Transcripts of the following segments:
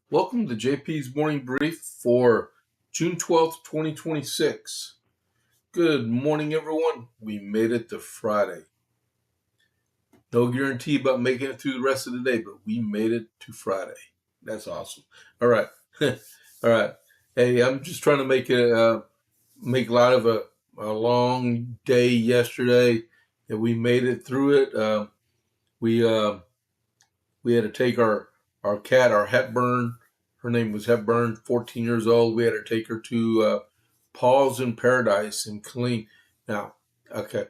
Welcome to JP's Morning Brief for June 12th, 2026. Good morning, everyone. We made it to Friday. No guarantee about making it through the rest of the day, but we made it to Friday. That's awesome. All right. All right. Hey, I'm just trying to make light of a long day yesterday, and we made it through it. We we had to take our cat, our Hepburn. Her name was Hepburn, 14 years old. We had to take her to Paws in Paradise in Killeen. Now, okay,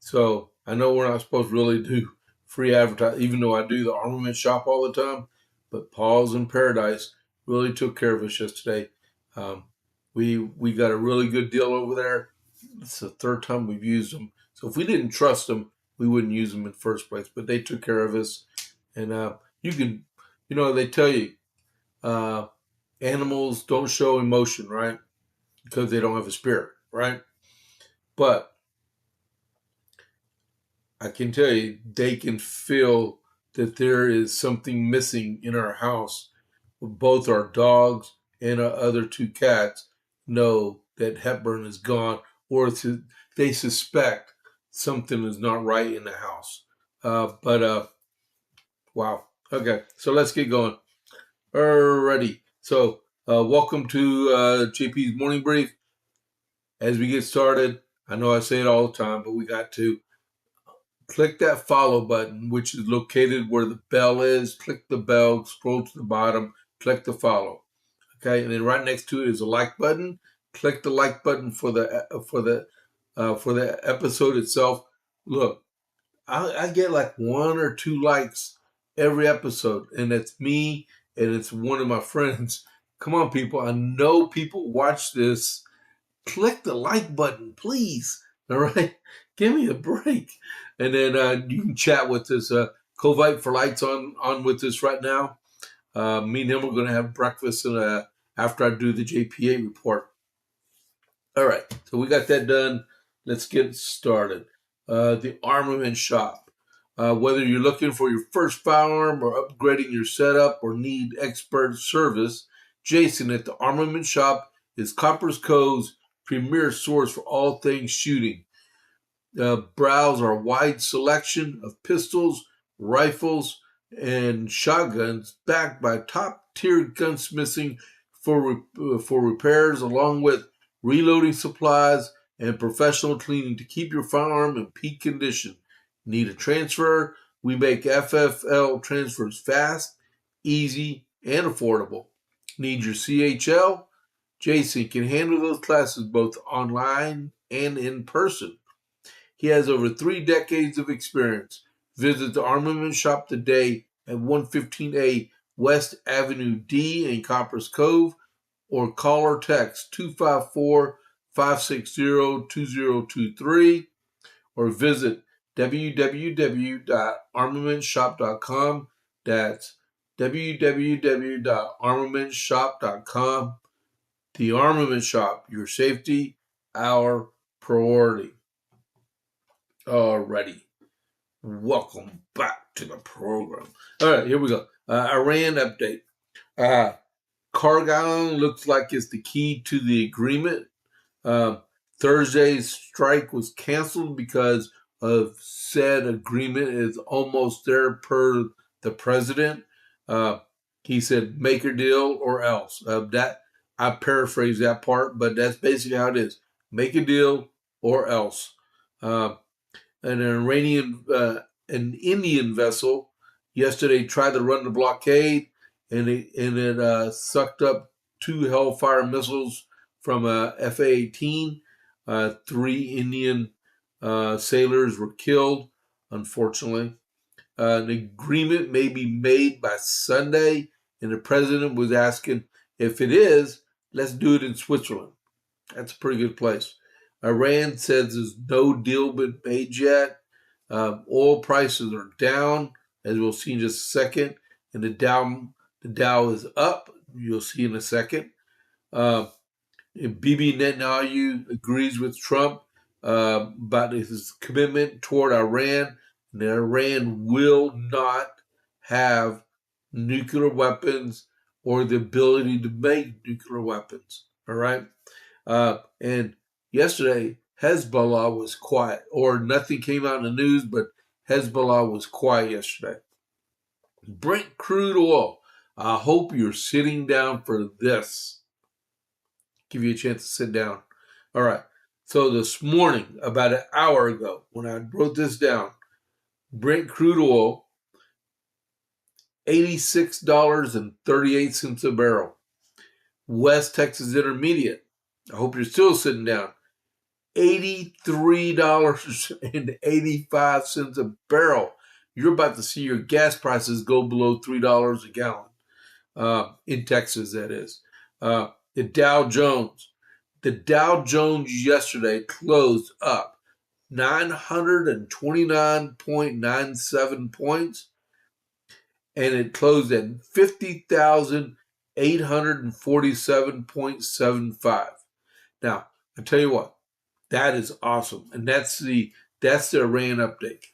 so I know we're not supposed to really do free advertising, even though I do the armament shop all the time. But Paws in Paradise really took care of us yesterday. Um, we got a really good deal over there. It's the third time we've used them. So if we didn't trust them, we wouldn't use them in the first place. But they took care of us, and you can, they tell you uh, animals don't show emotion, right? Because they don't have a spirit, right? But I can tell you, they can feel that there is something missing in our house. Both our dogs and our other two cats know that Hepburn is gone, or they suspect something is not right in the house. But wow. Okay, so let's get going. Alrighty. So, welcome to JP's Morning Brief. As we get started, I know I say it all the time, but we got to click that follow button, which is located where the bell is. Click the bell, scroll to the bottom, click the follow. Okay, and then right next to it is a like button. Click the like button for the episode itself. Look, I get like one or two likes every episode, and it's me and it's one of my friends. Come on, people! I know people watch this. Click the like button, please. All right, give me a break. And then you can chat with us. Covite for Lights on with us right now. Me and him are going to have breakfast after I do the JPA report. All right, so we got that done. Let's get started. The armament shop. Whether you're looking for your first firearm or upgrading your setup or need expert service, Jason at the Armament Shop is Copper's Cove's premier source for all things shooting. Browse our wide selection of pistols, rifles, and shotguns backed by top-tier gunsmithing for repairs, along with reloading supplies and professional cleaning to keep your firearm in peak condition. Need a transfer? We make FFL transfers fast, easy, and affordable. Need your CHL? Jason can handle those classes both online and in person. He has over 3 decades of experience. Visit the Armament Shop today at 115A West Avenue D in Coppers Cove, or call or text 254-560-2023, or visit www.armamentshop.com. That's www.armamentshop.com. The Armament Shop, your safety, our priority. Alrighty. Welcome back to the program. All right, here we go. Iran update. Kargan looks like it's the key to the agreement. Thursday's strike was canceled because of said agreement is almost there per the president. He said, make a deal or else. That I paraphrase that part, but that's basically how it is. Make a deal or else. An Indian vessel yesterday tried to run the blockade, and it sucked up 2 Hellfire missiles from a F-18. 3 Indian sailors were killed, unfortunately. An agreement may be made by Sunday, and the president was asking, if it is, let's do it in Switzerland. That's a pretty good place. Iran says there's no deal been made yet. Oil prices are down, as we'll see in just a second, and the Dow is up. You'll see in a second. Bibi Netanyahu agrees with Trump about his commitment toward Iran, and that Iran will not have nuclear weapons or the ability to make nuclear weapons. All right. And yesterday, Hezbollah was quiet, or nothing came out in the news, but Hezbollah was quiet yesterday. Brent crude oil. I hope you're sitting down for this. Give you a chance to sit down. All right. So this morning, about an hour ago, when I wrote this down, Brent crude oil, $86.38 a barrel. West Texas Intermediate. I hope you're still sitting down. $83.85 a barrel. You're about to see your gas prices go below $3 a gallon. In Texas, that is. The Dow Jones. The Dow Jones yesterday closed up 929.97 points, and it closed at 50,847.75. Now, I tell you what, that is awesome, and that's the Iran update.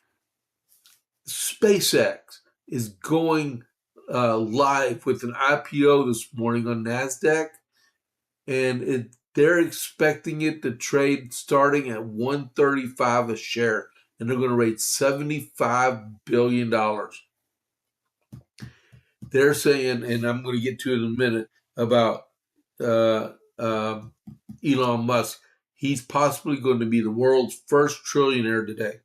SpaceX is going live with an IPO this morning on NASDAQ, and they're expecting it to trade starting at $135 a share, and they're going to raise $75 billion. They're saying, and I'm going to get to it in a minute, about Elon Musk. He's possibly going to be the world's first trillionaire today.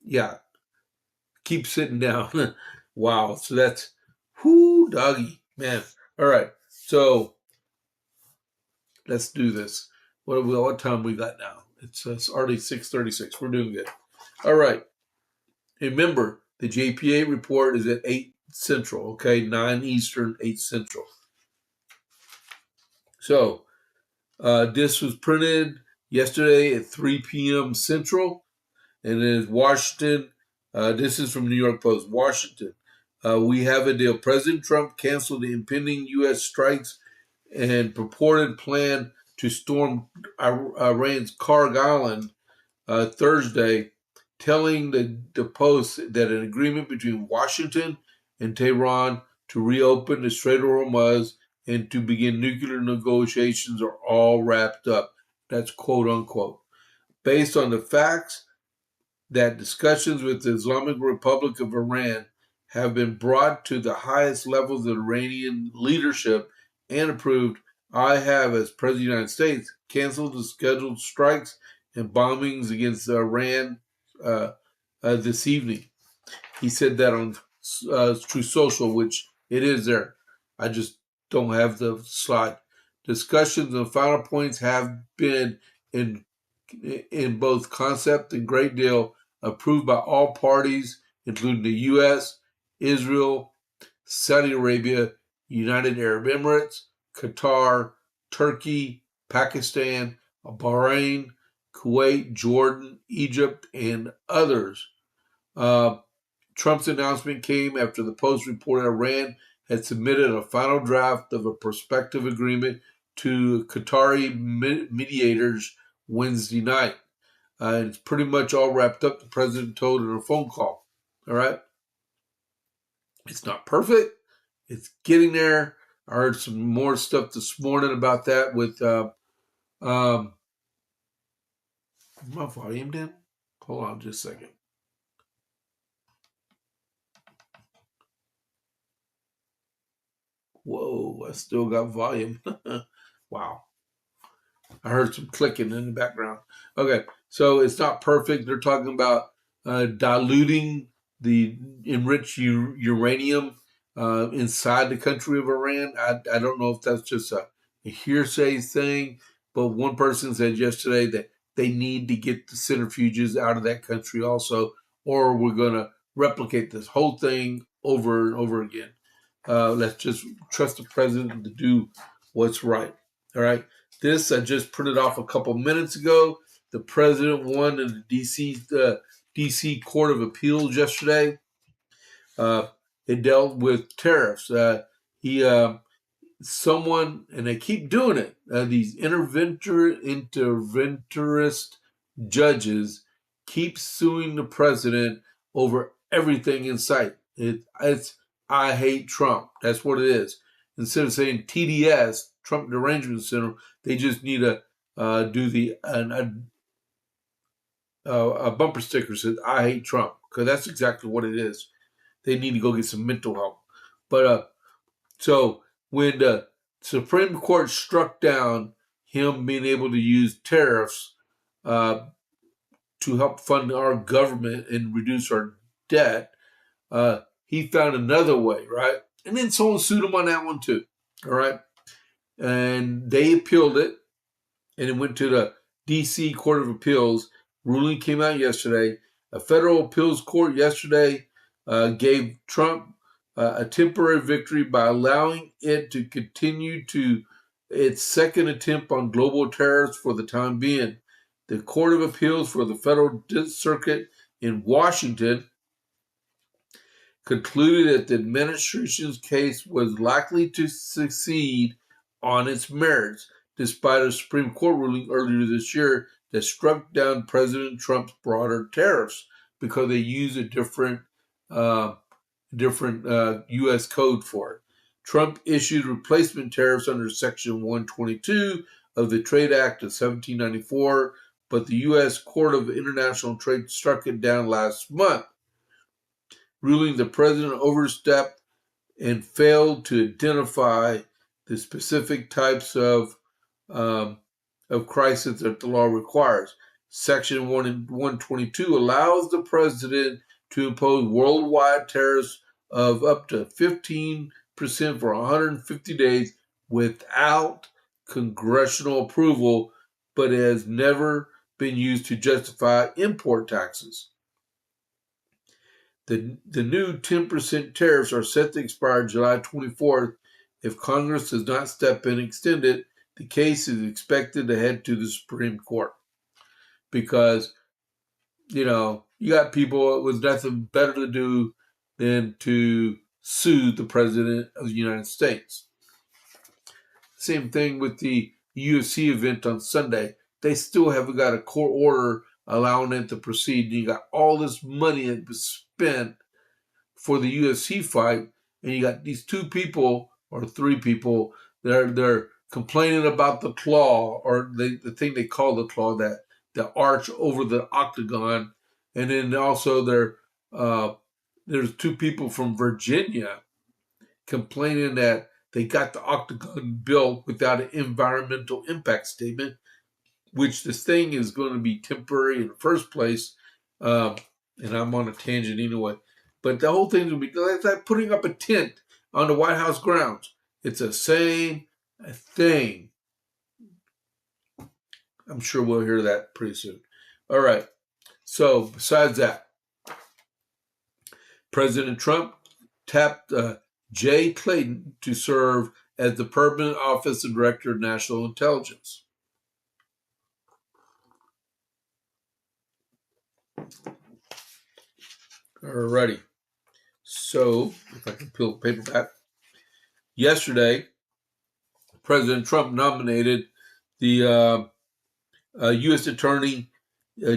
Yeah. Keep sitting down. Wow. So that's, whoo, doggy, man. All right. So let's do this. What time we got now? It's already 6:36. We're doing good. All right. Remember, the JPA report is at 8 Central, okay? 9 Eastern, 8 Central. So this was printed yesterday at 3 p.m. Central, and it is Washington. This is from New York Post. Washington. We have a deal. President Trump canceled the impending U.S. strikes and purported plan to storm Iran's Karg Island Thursday, telling the Post that an agreement between Washington and Tehran to reopen the Strait of Hormuz and to begin nuclear negotiations are all wrapped up. That's quote unquote. Based on the facts that discussions with the Islamic Republic of Iran have been brought to the highest levels of Iranian leadership and approved, I have, as President of the United States, canceled the scheduled strikes and bombings against Iran this evening. He said that on True Social, which it is there. I just don't have the slide. Discussions and final points have been in both concept and great deal approved by all parties, including the U.S., Israel, Saudi Arabia, United Arab Emirates, Qatar, Turkey, Pakistan, Bahrain, Kuwait, Jordan, Egypt, and others. Trump's announcement came after the Post reported Iran had submitted a final draft of a prospective agreement to Qatari mediators Wednesday night. And it's pretty much all wrapped up, the president told in a phone call. All right? It's not perfect. It's getting there. I heard some more stuff this morning about that with my volume down. Hold on just a second. Whoa, I still got volume. Wow. I heard some clicking in the background. Okay, so it's not perfect. They're talking about diluting the enriched uranium inside the country of Iran. I don't know if that's just a hearsay thing, but one person said yesterday that they need to get the centrifuges out of that country also, or we're going to replicate this whole thing over and over again. Let's just trust the president to do what's right. All right. This I just printed off a couple minutes ago. The president won in the D.C. Court of Appeals yesterday. It dealt with tariffs. Someone, and they keep doing it. These interventorist judges keep suing the president over everything in sight. It's I hate Trump. That's what it is. instead of saying TDS, Trump Derangement Syndrome, they just need to do a bumper sticker that says "I hate Trump," because that's exactly what it is. They need to go get some mental help. But so when the Supreme Court struck down him being able to use tariffs to help fund our government and reduce our debt, he found another way, right? And then someone sued him on that one too, all right? And they appealed it, and it went to the D.C. Court of Appeals. Ruling came out yesterday. A federal appeals court yesterday gave Trump a temporary victory by allowing it to continue to its second attempt on global tariffs for the time being. The Court of Appeals for the Federal Circuit in Washington concluded that the administration's case was likely to succeed on its merits, despite a Supreme Court ruling earlier this year that struck down President Trump's broader tariffs because they use a different U.S. code for it. Trump issued replacement tariffs under Section 122 of the Trade Act of 1794, but the U.S. Court of International Trade struck it down last month, ruling the president overstepped and failed to identify the specific types of crisis that the law requires. Section 122 allows the president to impose worldwide tariffs of up to 15% for 150 days without congressional approval, but has never been used to justify import taxes. The new 10% tariffs are set to expire July 24th. If Congress does not step in and extend it, the case is expected to head to the Supreme Court. Because, you got people with nothing better to do than to sue the President of the United States. Same thing with the UFC event on Sunday. They still haven't got a court order allowing it to proceed. You got all this money that was spent for the UFC fight, and you got these two people or three people, they're complaining about the claw, or the thing they call the claw, that the arch over the octagon. And then also there's two people from Virginia complaining that they got the octagon built without an environmental impact statement, which this thing is going to be temporary in the first place. And I'm on a tangent anyway. But the whole thing will be like putting up a tent on the White House grounds. It's the same thing. I'm sure we'll hear that pretty soon. All right. So besides that, President Trump tapped Jay Clayton to serve as the permanent office of Director of National Intelligence. Alrighty. So, if I can peel the paper back. Yesterday, President Trump nominated the U.S. Attorney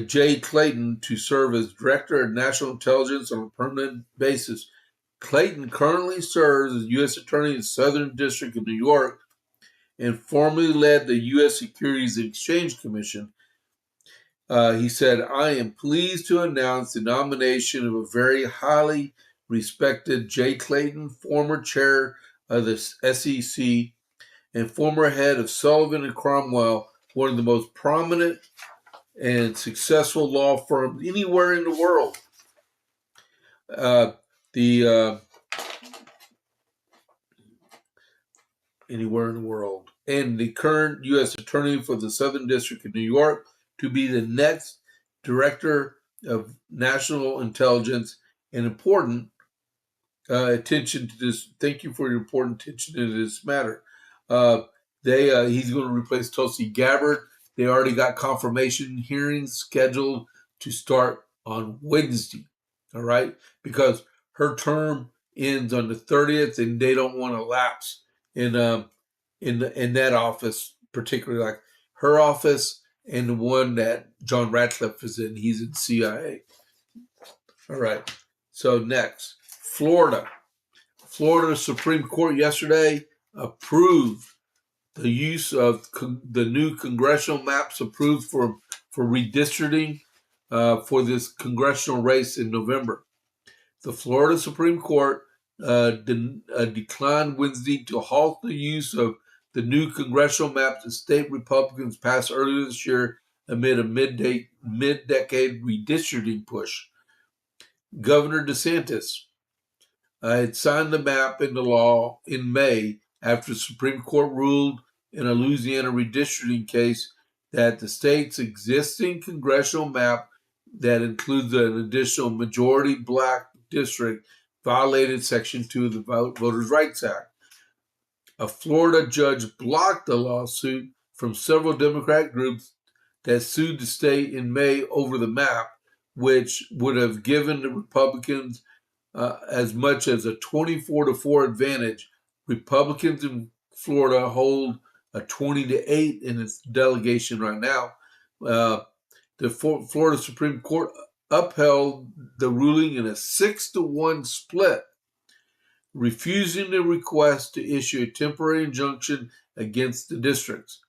Jay Clayton to serve as Director of National Intelligence on a permanent basis. Clayton currently serves as U.S. Attorney in the Southern District of New York and formerly led the U.S. Securities and Exchange Commission. He said, "I am pleased to announce the nomination of a very highly respected Jay Clayton, former chair of the SEC and former head of Sullivan and Cromwell, one of the most prominent and successful law firms anywhere in the world. Anywhere in the world. And the current U.S. Attorney for the Southern District of New York to be the next Director of National Intelligence. And important attention to this. Thank you for your important attention to this matter. He's going to replace Tulsi Gabbard. They already got confirmation hearings scheduled to start on Wednesday. All right, because her term ends on the 30th, and they don't want to lapse in that office, particularly like her office and the one that John Ratcliffe is in. He's in CIA. All right. So next, Florida Supreme Court yesterday approved the use of the new congressional maps approved for redistricting for this congressional race in November. The Florida Supreme Court declined Wednesday to halt the use of the new congressional maps that state Republicans passed earlier this year amid a mid-decade redistricting push. Governor DeSantis had signed the map into law in May after the Supreme Court ruled in a Louisiana redistricting case that the state's existing congressional map that includes an additional majority black district violated Section 2 of the Voters' Rights Act. A Florida judge blocked the lawsuit from several Democrat groups that sued the state in May over the map, which would have given the Republicans as much as a 24-4 advantage. Republicans in Florida hold a 20-8 in its delegation right now. The Florida Supreme Court upheld the ruling in a 6-1 split, refusing the request to issue a temporary injunction against the districts.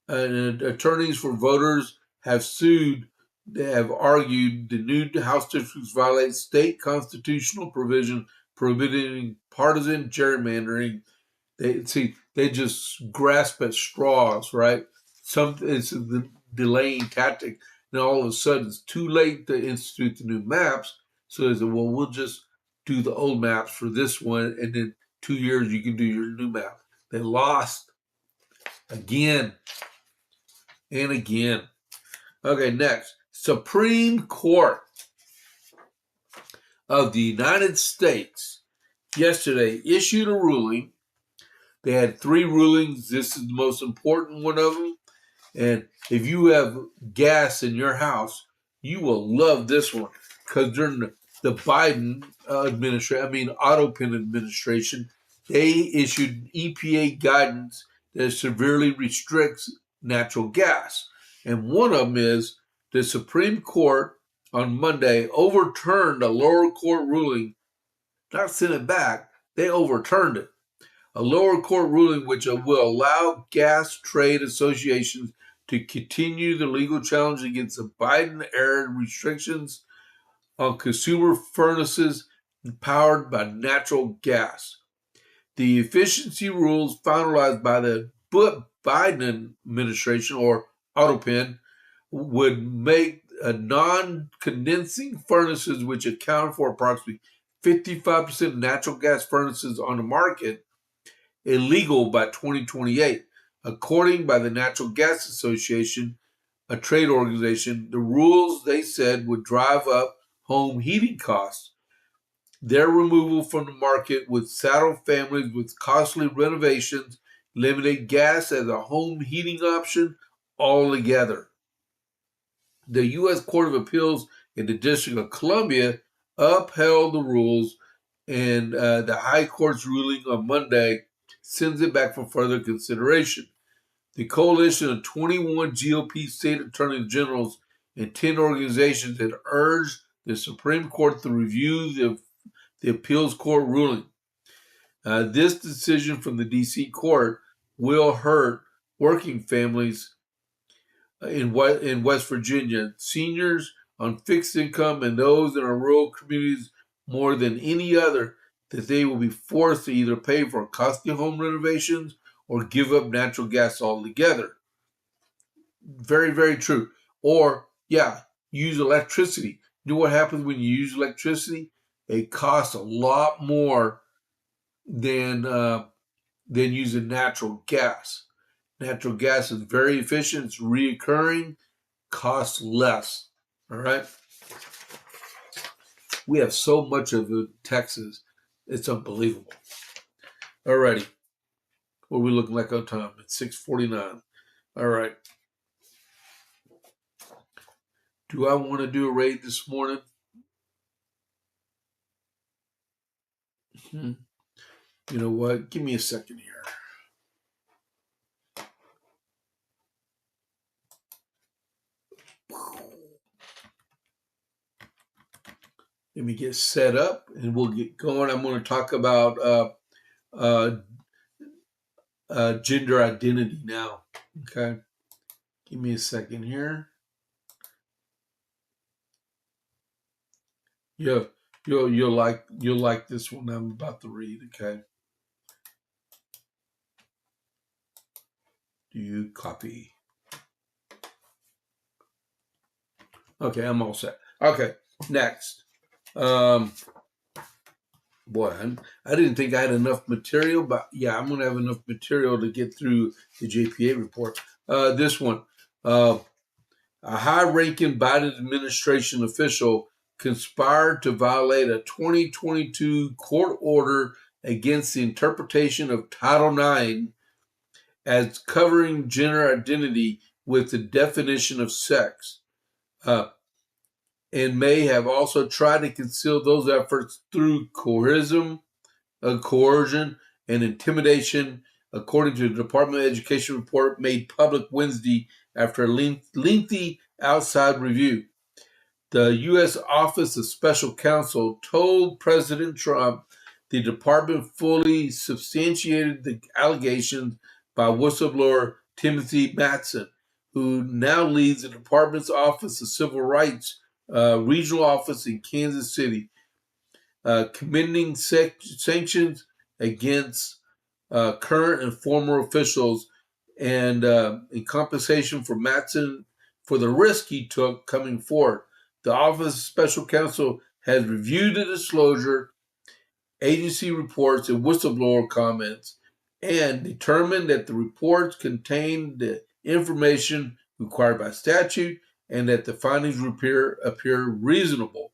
And attorneys for voters have sued. They have argued the new House districts violate state constitutional provision prohibiting partisan gerrymandering. They just grasp at straws, right? It's a delaying tactic. And all of a sudden, it's too late to institute the new maps. So they said, well, we'll just do the old maps for this one, and then 2 years you can do your new map. They lost again and again. Okay, next. Supreme Court of the United States yesterday issued a ruling. They had 3 rulings. This is the most important one of them. And if you have gas in your house, you will love this one, because during the Biden administration, Autopin administration, they issued EPA guidance that severely restricts natural gas. And one of them is the Supreme Court on Monday overturned a lower court ruling, not sent it back, they overturned it. A lower court ruling which will allow gas trade associations to continue the legal challenge against the Biden-era restrictions on consumer furnaces powered by natural gas. The efficiency rules finalized by the Biden administration, or Autopin, would make non-condensing furnaces, which account for approximately 55% of natural gas furnaces on the market, illegal by 2028. According by the Natural Gas Association, a trade organization, the rules, they said, would drive up home heating costs. Their removal from the market would saddle families with costly renovations, eliminate gas as a home heating option altogether. The U.S. Court of Appeals in the District of Columbia upheld the rules, and the High Court's ruling on Monday sends it back for further consideration. The coalition of 21 GOP state attorney generals and 10 organizations had urged the Supreme Court to review the appeals court ruling. This decision from the D.C. court will hurt working families in West Virginia, seniors on fixed income, and those in our rural communities more than any other, that they will be forced to either pay for costly home renovations or give up natural gas altogether. Very, very true. Or, use electricity. You know what happens when you use electricity? It costs a lot more than using natural gas. Natural gas is very efficient. It's reoccurring, costs less. All right. We have so much of it in Texas. It's unbelievable. All righty. What are we looking like on time? It's 6:49. All right. Do I want to do a raid this morning? You know what? Give me a second here. Let me get set up and we'll get going. I'm going to talk about gender identity now. Okay, give me a second here. Yeah, you'll like this one I'm about to read. Okay, do you copy? Okay, I'm all set. Okay, next. Boy, I didn't think I had enough material, but yeah, I'm going to have enough material to get through the JPA report. This one, a high-ranking Biden administration official conspired to violate a 2022 court order against the interpretation of Title IX as covering gender identity with the definition of sex. And may have also tried to conceal those efforts through coercion, and intimidation, according to the Department of Education report made public Wednesday after a lengthy outside review. The U.S. Office of Special Counsel told President Trump the department fully substantiated the allegations by whistleblower Timothy Mattson, who now leads the department's Office of Civil Rights regional office in Kansas City, commending sanctions against current and former officials and in compensation for Mattson for the risk he took coming forward. The Office of Special Counsel has reviewed the disclosure, agency reports, and whistleblower comments and determined that the reports contained the information required by statute and that the findings appear reasonable.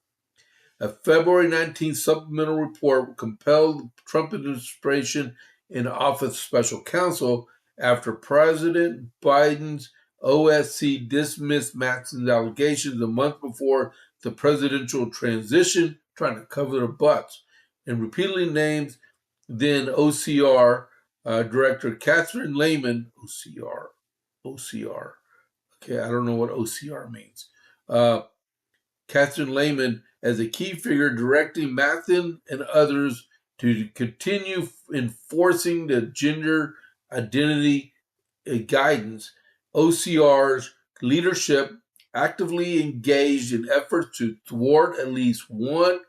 A February 19th supplemental report compelled the Trump administration and the Office of Special Counsel after President Biden's OSC dismissed Mattson's allegations a month before the presidential transition, trying to cover their butts, and repeatedly named then OCR Director Catherine Lehman, OCR. Okay, I don't know what OCR means. Catherine Lehman as a key figure directing Mattson and others to continue enforcing the gender identity guidance. OCR's leadership actively engaged in efforts to thwart at least one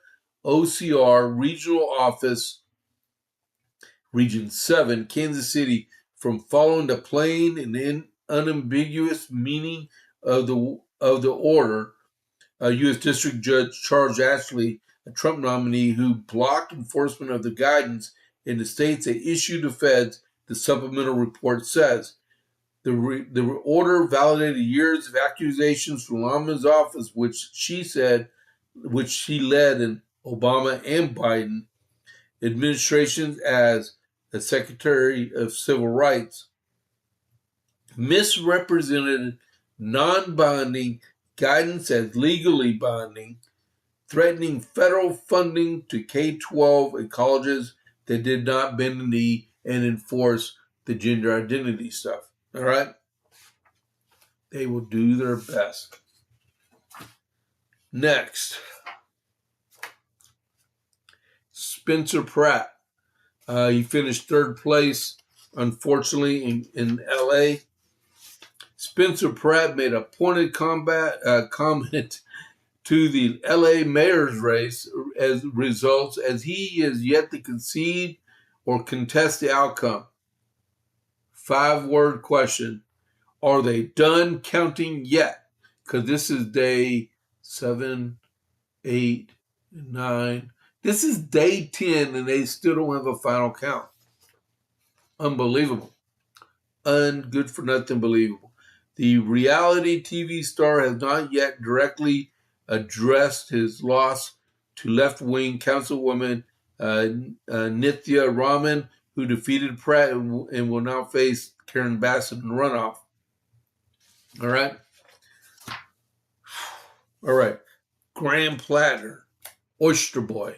OCR regional office, Region 7, Kansas City, from following the plain and unambiguous meaning of the order. U.S. District Judge Charles Ashley, a Trump nominee who blocked enforcement of the guidance in the states that issued the feds, the supplemental report says. The order validated years of accusations from Lehman's office, which she led in Obama and Biden administrations as the Secretary of Civil Rights, misrepresented non-binding guidance as legally binding, threatening federal funding to K-12 and colleges that did not bend the knee and enforce the gender identity stuff. All right? They will do their best. Next, Spencer Pratt. He finished third place, unfortunately, in L.A. Spencer Pratt made a pointed comment to the LA mayor's race as results, as he is yet to concede or contest the outcome. 5-word question. Are they done counting yet? Because this is day 7, 8, 9. This is day 10 and they still don't have a final count. Unbelievable. Good for nothing believable. The reality TV star has not yet directly addressed his loss to left-wing councilwoman Nithya Raman, who defeated Pratt and will now face Karen Bassett in runoff. All right. Graham Platter, Oyster Boy.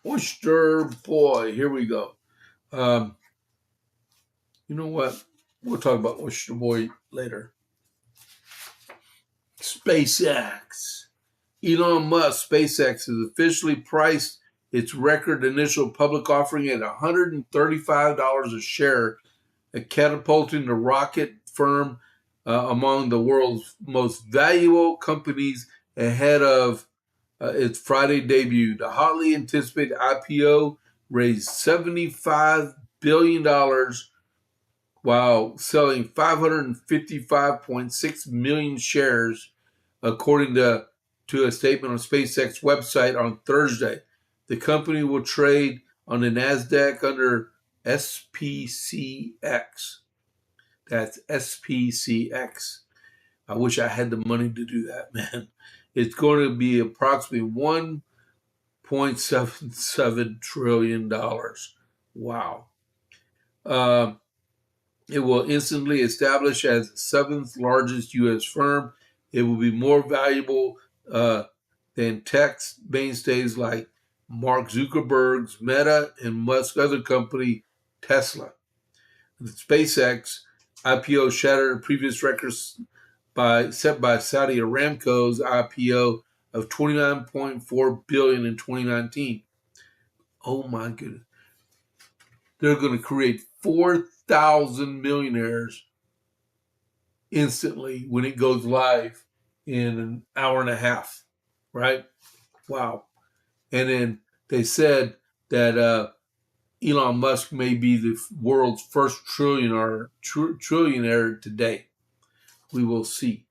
Here we go. You know what? We'll talk about Oyster Boy later. SpaceX. Elon Musk, SpaceX, has officially priced its record initial public offering at $135 a share, catapulting the rocket firm among the world's most valuable companies ahead of its Friday debut. The hotly anticipated IPO raised $75 billion while selling 555.6 million shares, according to a statement on SpaceX website on Thursday. The company will trade on the NASDAQ under SPCX. That's SPCX. I wish I had the money to do that, man. It's going to be approximately $1.77 trillion. Wow. It will instantly establish as the seventh largest U.S. firm. It will be more valuable than tech mainstays like Mark Zuckerberg's Meta and Musk's other company, Tesla. The SpaceX IPO shattered previous records set by Saudi Aramco's IPO of $29.4 billion in 2019. Oh my goodness. They're going to create 4,000 millionaires instantly when it goes live in an hour and a half, right? Wow. And then they said that Elon Musk may be the world's first trillionaire today. We will see.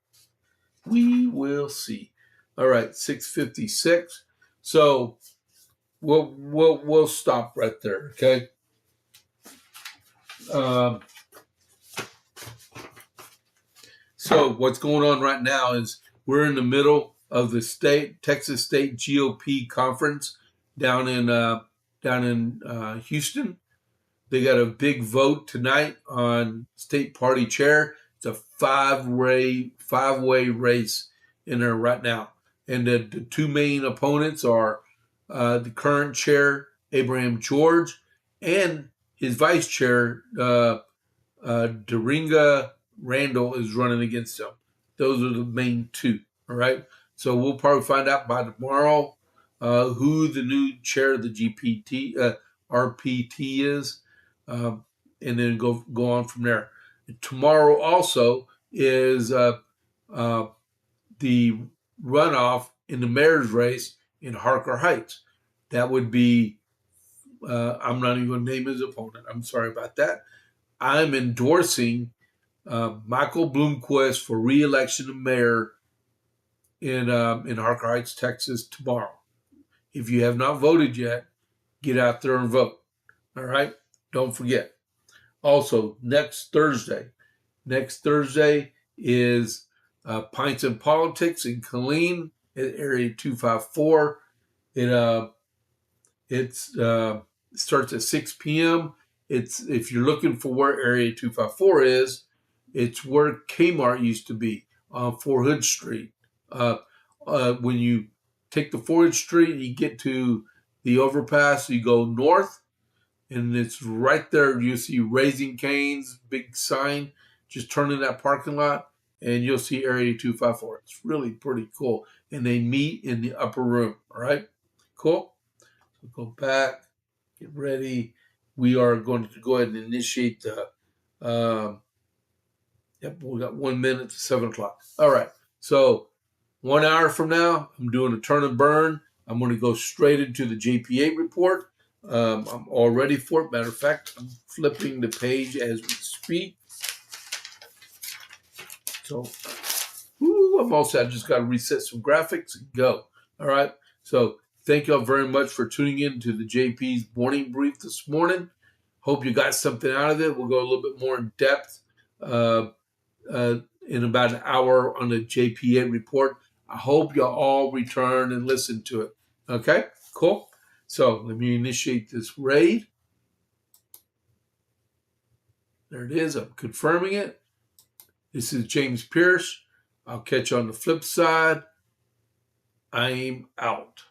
We will see. All right, 6:56. So we'll stop right there. Okay. So what's going on right now is we're in the middle of the Texas State GOP conference down in Houston. They got a big vote tonight on state party chair. It's a five-way race in there right now. And the two main opponents are the current chair, Abraham George, and his vice chair, Daringa Randall, is running against him. Those are the main two, all right? So we'll probably find out by tomorrow who the new chair of the RPT is. And then go on from there. Tomorrow also is the runoff in the mayor's race in Harker Heights. That would be, I'm not even going to name his opponent. I'm sorry about that. I'm endorsing Michael Bloomquist for re-election of mayor in Harker Heights, Texas tomorrow. If you have not voted yet, get out there and vote. All right? Don't forget. Also, next Thursday is Pints and Politics in Killeen at Area 254. It starts at 6 p.m. If you're looking for where Area 254 is, it's where Kmart used to be on Fort Hood Street. When you take the Fort Hood Street, you get to the overpass, you go north, and it's right there. You see Raising Cane's big sign. Just turn in that parking lot, and you'll see Area 254. It's really pretty cool. And they meet in the upper room. All right? Cool? So go back, get ready. We are going to go ahead and initiate the, we got 1 minute to 7 o'clock. All right. So 1 hour from now, I'm doing a turn and burn. I'm going to go straight into the JP8 report. I'm all ready for it. Matter of fact, I'm flipping the page as we speak. So, I'm all set. I just got to reset some graphics and go. All right. So, thank y'all very much for tuning in to the JP's morning brief this morning. Hope you got something out of it. We'll go a little bit more in depth in about an hour on the JP8 report. I hope y'all all return and listen to it. Okay. Cool. So let me initiate this raid. There it is. I'm confirming it. This is James Pierce. I'll catch you on the flip side. I'm out.